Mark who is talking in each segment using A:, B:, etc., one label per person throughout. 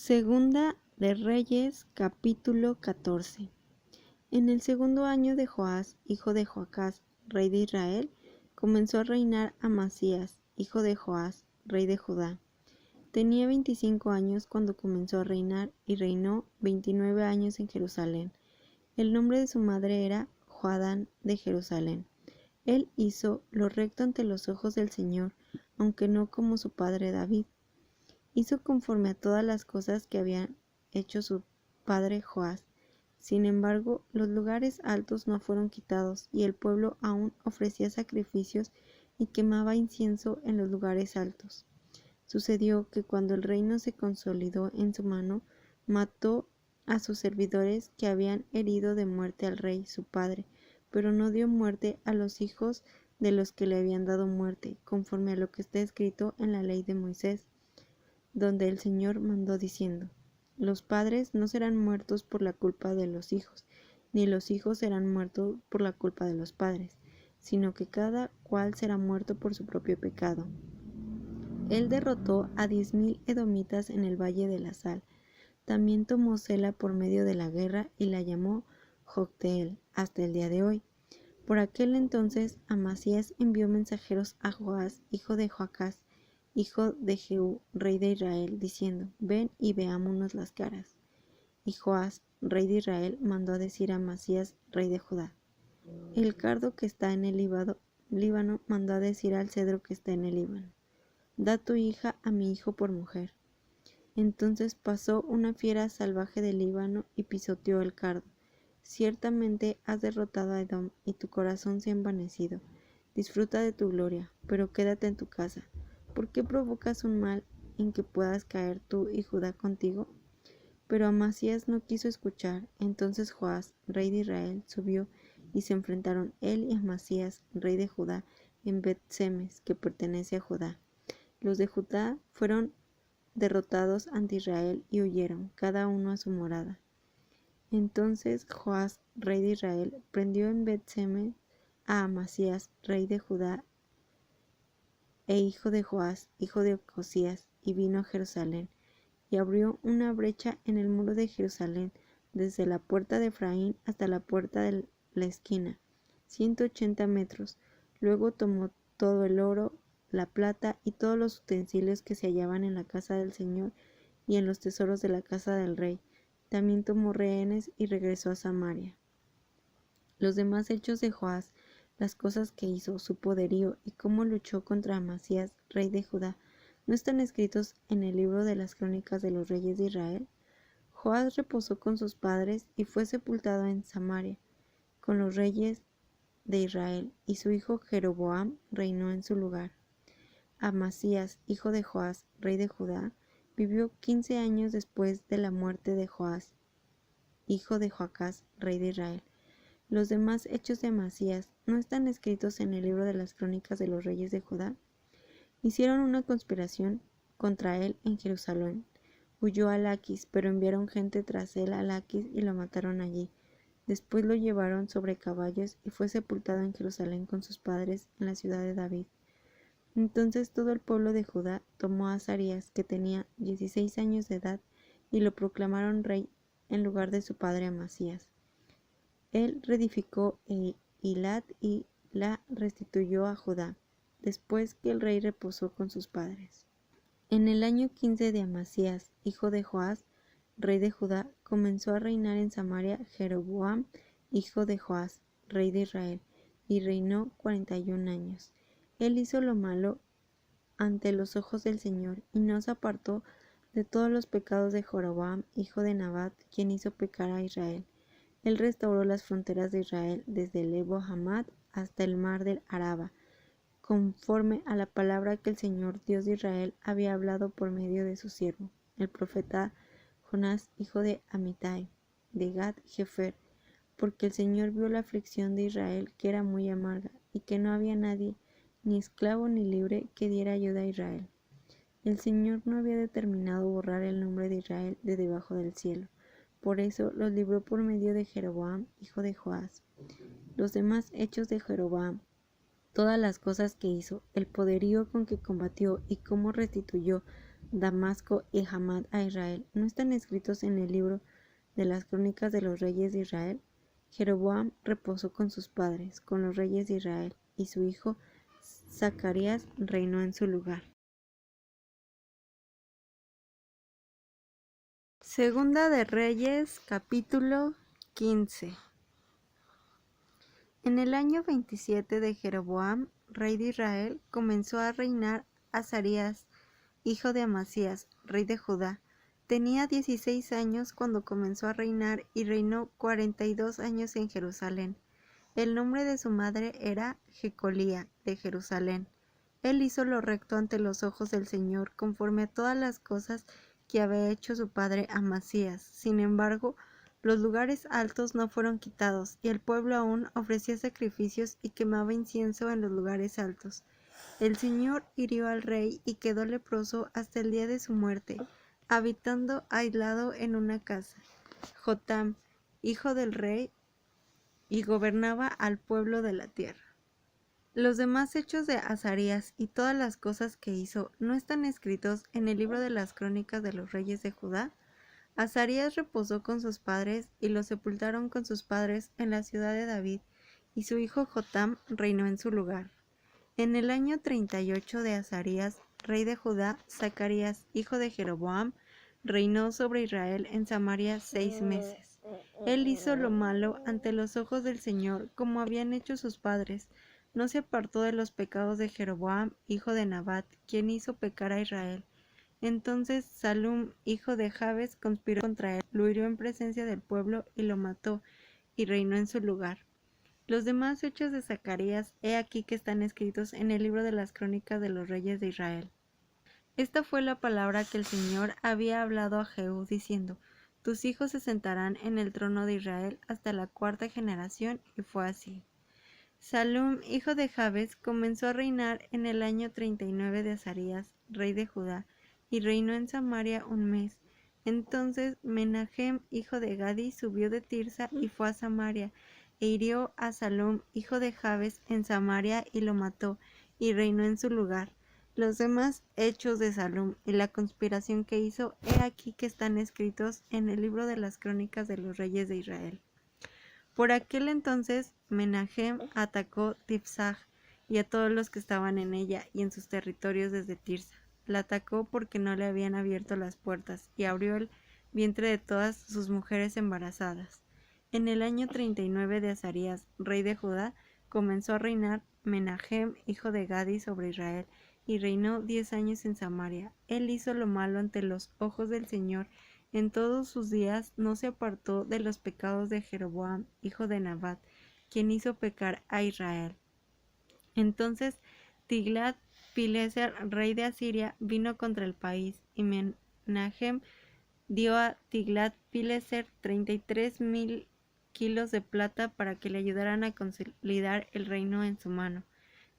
A: Segunda de Reyes, capítulo 14. En el segundo año de Joás, hijo de Joacás, rey de Israel, comenzó a reinar Amasías, hijo de Joás, rey de Judá. Tenía 25 años cuando comenzó a reinar y reinó 29 años en Jerusalén. El nombre de su madre era Joadán de Jerusalén. Él hizo lo recto ante los ojos del Señor, aunque no como su padre David. Hizo conforme a todas las cosas que había hecho su padre Joás. Sin embargo, los lugares altos no fueron quitados, y el pueblo aún ofrecía sacrificios y quemaba incienso en los lugares altos. Sucedió que cuando el reino se consolidó en su mano, mató a sus servidores que habían herido de muerte al rey, su padre, pero no dio muerte a los hijos de los que le habían dado muerte, conforme a lo que está escrito en la ley de Moisés, donde el Señor mandó diciendo: los padres no serán muertos por la culpa de los hijos, ni los hijos serán muertos por la culpa de los padres, sino que cada cual será muerto por su propio pecado. Él derrotó a 10,000 edomitas en el valle de la Sal. También tomó Sela por medio de la guerra y la llamó Jocteel hasta el día de hoy. Por aquel entonces Amasías envió mensajeros a Joás, hijo de Joacás, hijo de Jehú, rey de Israel, diciendo: ven y veámonos las caras. Y Joás, rey de Israel, mandó a decir a Amasías, rey de Judá: el cardo que está en el Líbano mandó a decir al cedro que está en el Líbano: da tu hija a mi hijo por mujer. Entonces pasó una fiera salvaje del Líbano y pisoteó el cardo. Ciertamente has derrotado a Edom y tu corazón se ha envanecido. Disfruta de tu gloria, pero quédate en tu casa. ¿Por qué provocas un mal en que puedas caer tú y Judá contigo? Pero Amasías no quiso escuchar. Entonces Joás, rey de Israel, subió y se enfrentaron él y Amasías, rey de Judá, en Bet-Semes, que pertenece a Judá. Los de Judá fueron derrotados ante Israel y huyeron, cada uno a su morada. Entonces Joás, rey de Israel, prendió en Bet-Semes a Amasías, rey de Judá, e hijo de Joás, hijo de Ocosías, y vino a Jerusalén, y abrió una brecha en el muro de Jerusalén, desde la puerta de Efraín hasta la puerta de la esquina, 180 metros. Luego tomó todo el oro, la plata y todos los utensilios que se hallaban en la casa del Señor y en los tesoros de la casa del rey. También tomó rehenes y regresó a Samaria. Los demás hechos de Joás, las cosas que hizo, su poderío y cómo luchó contra Amasías, rey de Judá, ¿no están escritos en el libro de las crónicas de los reyes de Israel? Joás reposó con sus padres y fue sepultado en Samaria con los reyes de Israel, y su hijo Jeroboam reinó en su lugar. Amasías, hijo de Joás, rey de Judá, vivió 15 años después de la muerte de Joás, hijo de Joacás, rey de Israel. Los demás hechos de Amasías, ¿no están escritos en el libro de las crónicas de los reyes de Judá? Hicieron una conspiración contra él en Jerusalén. Huyó a Laquis, pero enviaron gente tras él a Laquis y lo mataron allí. Después lo llevaron sobre caballos y fue sepultado en Jerusalén con sus padres en la ciudad de David. Entonces todo el pueblo de Judá tomó a Azarías, que tenía 16 años de edad, y lo proclamaron rey en lugar de su padre Amasías. Él reedificó Eilat y la restituyó a Judá, después que el rey reposó con sus padres. En el año 15 de Amasías, hijo de Joás, rey de Judá, comenzó a reinar en Samaria Jeroboam, hijo de Joás, rey de Israel, y reinó 41 años. Él hizo lo malo ante los ojos del Señor, y no se apartó de todos los pecados de Jeroboam, hijo de Nabat, quien hizo pecar a Israel. Él restauró las fronteras de Israel desde el Lebo Hamat hasta el mar del Araba, conforme a la palabra que el Señor Dios de Israel había hablado por medio de su siervo, el profeta Jonás, hijo de Amitai, de Gat-Hefer, porque el Señor vio la aflicción de Israel, que era muy amarga, y que no había nadie, ni esclavo ni libre, que diera ayuda a Israel. El Señor no había determinado borrar el nombre de Israel de debajo del cielo. Por eso los libró por medio de Jeroboam, hijo de Joás. Los demás hechos de Jeroboam, todas las cosas que hizo, el poderío con que combatió y cómo restituyó Damasco y Hamad a Israel, ¿no están escritos en el libro de las crónicas de los reyes de Israel? Jeroboam reposó con sus padres, con los reyes de Israel, y su hijo Zacarías reinó en su lugar. Segunda de Reyes, capítulo 15. En el año 27 de Jeroboam, rey de Israel, comenzó a reinar Azarías, hijo de Amasías, rey de Judá. Tenía 16 años cuando comenzó a reinar y reinó 42 años en Jerusalén. El nombre de su madre era Jecolía, de Jerusalén. Él hizo lo recto ante los ojos del Señor, conforme a todas las cosas que había hecho su padre Amasías. Sin embargo, los lugares altos no fueron quitados, y el pueblo aún ofrecía sacrificios y quemaba incienso en los lugares altos. El Señor hirió al rey y quedó leproso hasta el día de su muerte, habitando aislado en una casa. Jotam, hijo del rey, y gobernaba al pueblo de la tierra. Los demás hechos de Azarías y todas las cosas que hizo, ¿no están escritos en el libro de las crónicas de los reyes de Judá? Azarías reposó con sus padres, y lo sepultaron con sus padres en la ciudad de David, y su hijo Jotam reinó en su lugar. En el año 38 de Azarías, rey de Judá, Zacarías, hijo de Jeroboam, reinó sobre Israel en Samaria 6 meses. Él hizo lo malo ante los ojos del Señor, como habían hecho sus padres. No se apartó de los pecados de Jeroboam, hijo de Nabat, quien hizo pecar a Israel. Entonces Salum, hijo de Jabes, conspiró contra él, lo hirió en presencia del pueblo y lo mató, y reinó en su lugar. Los demás hechos de Zacarías, he aquí que están escritos en el libro de las crónicas de los reyes de Israel. Esta fue la palabra que el Señor había hablado a Jehú, diciendo: tus hijos se sentarán en el trono de Israel hasta la 4ª generación, y fue así. Salum, hijo de Jabes, comenzó a reinar en el año 39 de Azarías, rey de Judá, y reinó en Samaria 1 mes. Entonces Menahem, hijo de Gadi, subió de Tirsa y fue a Samaria, e hirió a Salum, hijo de Jabes, en Samaria, y lo mató, y reinó en su lugar. Los demás hechos de Salum y la conspiración que hizo, he aquí que están escritos en el libro de las crónicas de los reyes de Israel. Por aquel entonces Menahem atacó Tifsaj y a todos los que estaban en ella y en sus territorios desde Tirsa. La atacó porque no le habían abierto las puertas, y abrió el vientre de todas sus mujeres embarazadas. En el año 39 de Azarías, rey de Judá, comenzó a reinar Menahem, hijo de Gadi, sobre Israel, y reinó 10 años en Samaria. Él hizo lo malo ante los ojos del Señor. En todos sus días no se apartó de los pecados de Jeroboam, hijo de Nabat, quien hizo pecar a Israel. Entonces Tiglat-Pileser, rey de Asiria, vino contra el país, y Menahem dio a Tiglat-Pileser 33,000 kilos de plata para que le ayudaran a consolidar el reino en su mano.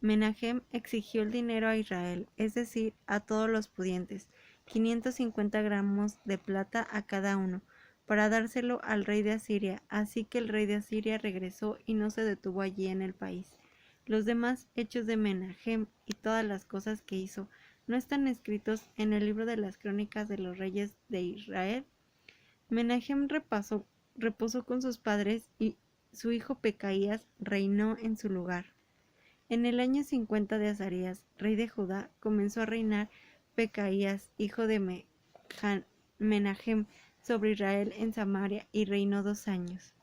A: Menahem exigió el dinero a Israel, es decir, a todos los pudientes, 550 gramos de plata a cada uno, para dárselo al rey de Asiria. Así que el rey de Asiria regresó y no se detuvo allí en el país. Los demás hechos de Menahem y todas las cosas que hizo, ¿no están escritos en el libro de las crónicas de los reyes de Israel? Menahem reposó con sus padres, y su hijo Pecaías reinó en su lugar. En el año 50 de Azarías, rey de Judá, comenzó a reinar Pecaías, hijo de Menahem, sobre Israel en Samaria, y reinó 2 años.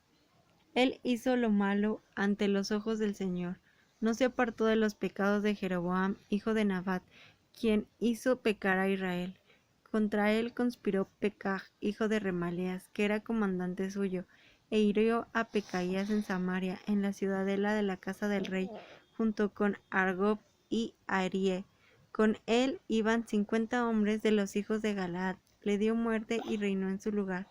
A: Él hizo lo malo ante los ojos del Señor. No se apartó de los pecados de Jeroboam, hijo de Nabat, quien hizo pecar a Israel. Contra él conspiró Pekaj, hijo de Remalías, que era comandante suyo, e hirió a Pecaías en Samaria, en la ciudadela de la casa del rey, junto con Argob y Arie. Con él iban 50 hombres de los hijos de Galaad. Le dio muerte y reinó en su lugar.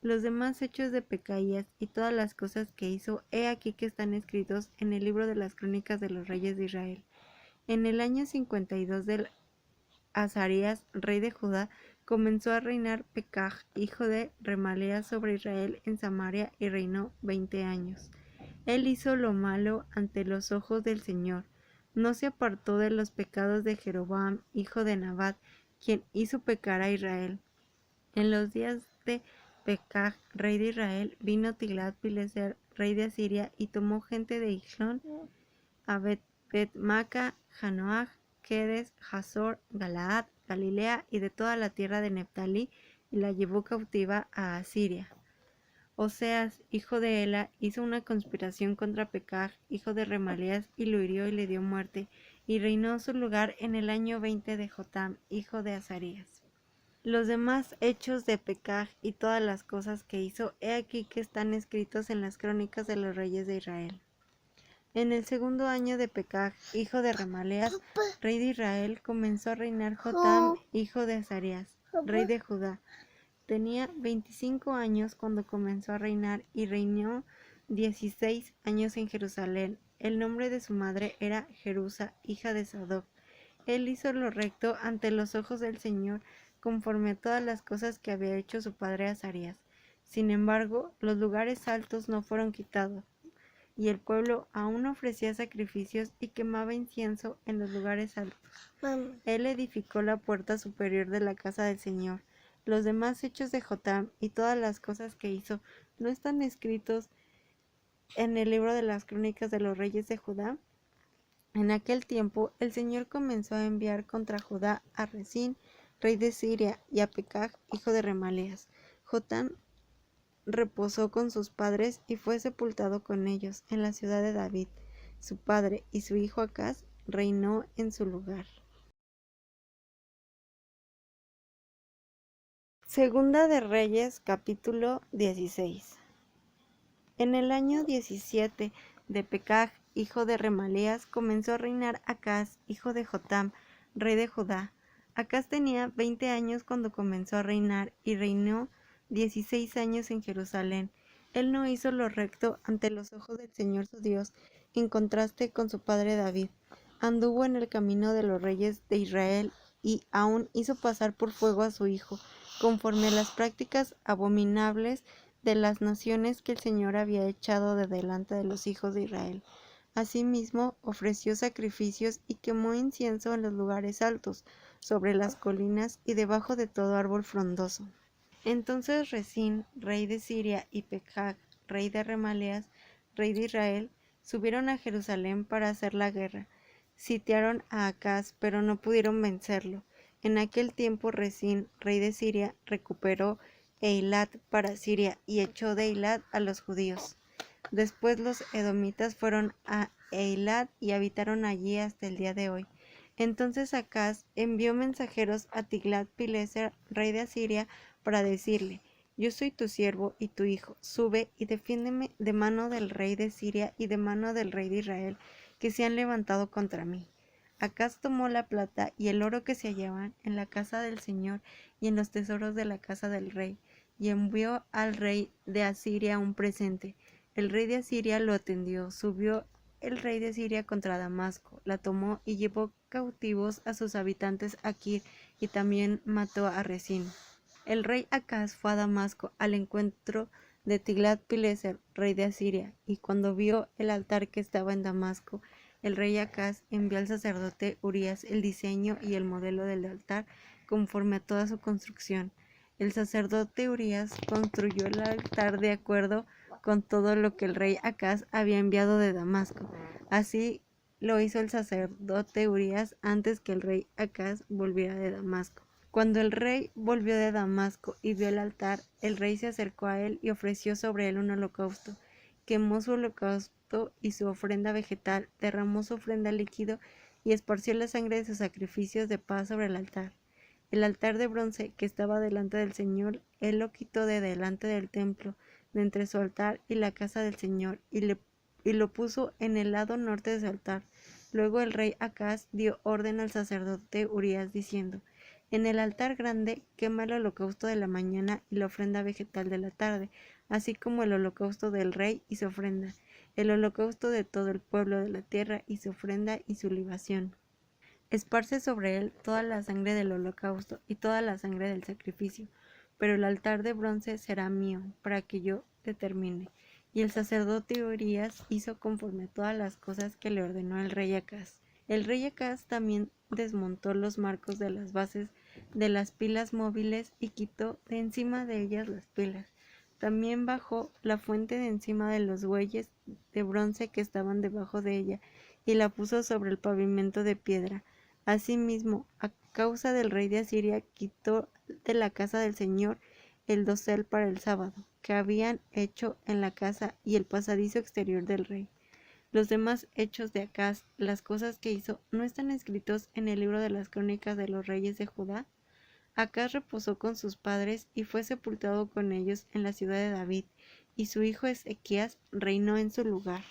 A: Los demás hechos de Pecaías y todas las cosas que hizo, he aquí que están escritos en el libro de las crónicas de los reyes de Israel. En el año 52 de Azarías, rey de Judá, comenzó a reinar Pekaj, hijo de Remalías, sobre Israel en Samaria, y reinó 20 años. Él hizo lo malo ante los ojos del Señor. No se apartó de los pecados de Jeroboam, hijo de Nabat, quien hizo pecar a Israel. En los días de Pekah, rey de Israel, vino Tiglat-Pileser, rey de Asiria, y tomó gente de Ijlón, a Bet-Maca, Janoaj, Kedes, Hazor, Galaad, Galilea y de toda la tierra de Neftalí, y la llevó cautiva a Asiria. Oseas, hijo de Ela, hizo una conspiración contra Pekah, hijo de Remalías, y lo hirió y le dio muerte, y reinó en su lugar en el año 20 de Jotam, hijo de Azarías. Los demás hechos de Pekah y todas las cosas que hizo, he aquí que están escritos en las crónicas de los reyes de Israel. En el segundo año de Pekah, hijo de Remalías, rey de Israel, comenzó a reinar Jotam, hijo de Azarías, rey de Judá. Tenía 25 años cuando comenzó a reinar y reinó 16 años en Jerusalén. El nombre de su madre era Jerusa, hija de Sadoc. Él hizo lo recto ante los ojos del Señor, conforme a todas las cosas que había hecho su padre Azarías. Sin embargo, los lugares altos no fueron quitados, y el pueblo aún ofrecía sacrificios y quemaba incienso en los lugares altos. Él edificó la puerta superior de la casa del Señor. Los demás hechos de Jotam y todas las cosas que hizo, ¿no están escritos en el libro de las crónicas de los reyes de Judá? En aquel tiempo, el Señor comenzó a enviar contra Judá a Resín, rey de Siria, y a Pekah, hijo de Remalías. Jotam reposó con sus padres y fue sepultado con ellos en la ciudad de David, su padre, y su hijo Acaz reinó en su lugar. Segunda de Reyes, capítulo 16. En el año 17 de Pekah, hijo de Remalías, comenzó a reinar Acaz, hijo de Jotam, rey de Judá. Acaz tenía 20 años cuando comenzó a reinar y reinó 16 años en Jerusalén. Él no hizo lo recto ante los ojos del Señor su Dios, en contraste con su padre David. Anduvo en el camino de los reyes de Israel y aún hizo pasar por fuego a su hijo, conforme a las prácticas abominables de las naciones que el Señor había echado de delante de los hijos de Israel. Asimismo, ofreció sacrificios y quemó incienso en los lugares altos, sobre las colinas y debajo de todo árbol frondoso. Entonces Resín, rey de Siria, y Pekah, rey de Remalías, rey de Israel, subieron a Jerusalén para hacer la guerra. Sitiaron a Acaz, pero no pudieron vencerlo. En aquel tiempo Resín, rey de Siria, recuperó Eilat para Siria y echó de Eilat a los judíos. Después los edomitas fueron a Eilat y habitaron allí hasta el día de hoy. Entonces Acaz envió mensajeros a Tiglat-Pileser, rey de Asiria, para decirle: yo soy tu siervo y tu hijo, sube y defiéndeme de mano del rey de Siria y de mano del rey de Israel, que se han levantado contra mí. Acaz tomó la plata y el oro que se hallaban en la casa del Señor y en los tesoros de la casa del rey, y envió al rey de Asiria un presente. El rey de Asiria lo atendió. Subió el rey de Siria contra Damasco, la tomó y llevó cautivos a sus habitantes a Kir, y también mató a Resín. El rey Acaz fue a Damasco al encuentro de Tiglat-Pileser, rey de Asiria, y cuando vio el altar que estaba en Damasco, el rey Acaz envió al sacerdote Urías el diseño y el modelo del altar conforme a toda su construcción. El sacerdote Urías construyó el altar de acuerdo con todo lo que el rey Acaz había enviado de Damasco. Así lo hizo el sacerdote Urías antes que el rey Acaz volviera de Damasco. Cuando el rey volvió de Damasco y vio el altar, el rey se acercó a él y ofreció sobre él un holocausto. Quemó su holocausto y su ofrenda vegetal, derramó su ofrenda líquido y esparció la sangre de sus sacrificios de paz sobre el altar. El altar de bronce que estaba delante del Señor, él lo quitó de delante del templo, de entre su altar y la casa del Señor, y lo puso en el lado norte de su altar. Luego el rey Acaz dio orden al sacerdote Urías diciendo: en el altar grande quema el holocausto de la mañana y la ofrenda vegetal de la tarde, así como el holocausto del rey y su ofrenda, el holocausto de todo el pueblo de la tierra y su ofrenda y su libación. Esparce sobre él toda la sangre del holocausto y toda la sangre del sacrificio, pero el altar de bronce será mío, para que yo determine. Y el sacerdote Urías hizo conforme a todas las cosas que le ordenó el rey Acaz. El rey Acaz también desmontó los marcos de las bases de las pilas móviles y quitó de encima de ellas las pilas. También bajó la fuente de encima de los bueyes de bronce que estaban debajo de ella y la puso sobre el pavimento de piedra. Asimismo, a causa del rey de Asiria, quitó de la casa del Señor el dosel para el sábado, que habían hecho en la casa y el pasadizo exterior del rey. Los demás hechos de Acaz, las cosas que hizo, ¿no están escritos en el libro de las crónicas de los reyes de Judá? Acaz reposó con sus padres y fue sepultado con ellos en la ciudad de David, y su hijo Ezequías reinó en su lugar.